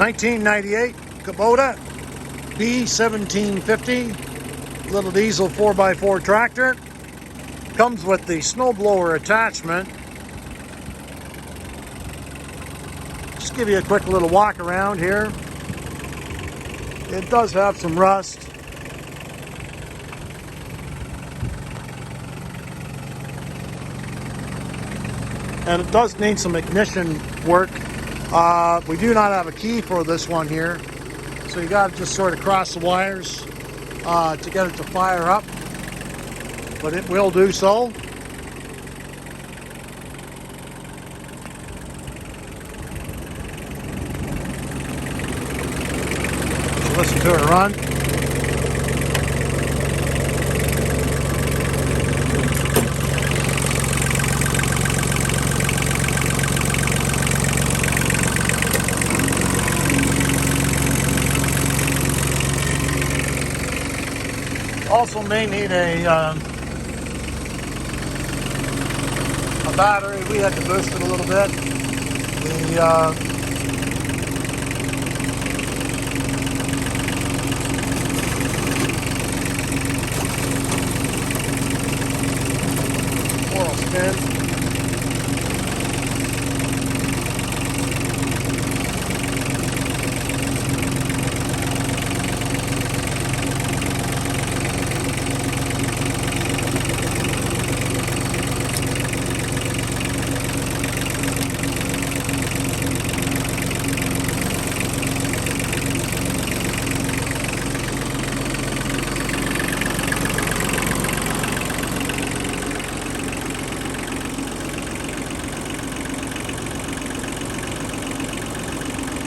1998 Kubota B1750 little diesel 4x4 tractor. Comes with the snowblower attachment. Just give you a quick little walk around here. It does have some rust. And it does need some ignition work. We do not have a key for this one here, so you got to just sort of cross the wires to get it to fire up, but it will do so. So listen to it run. Also may need a battery. We had to boost it a little bit. The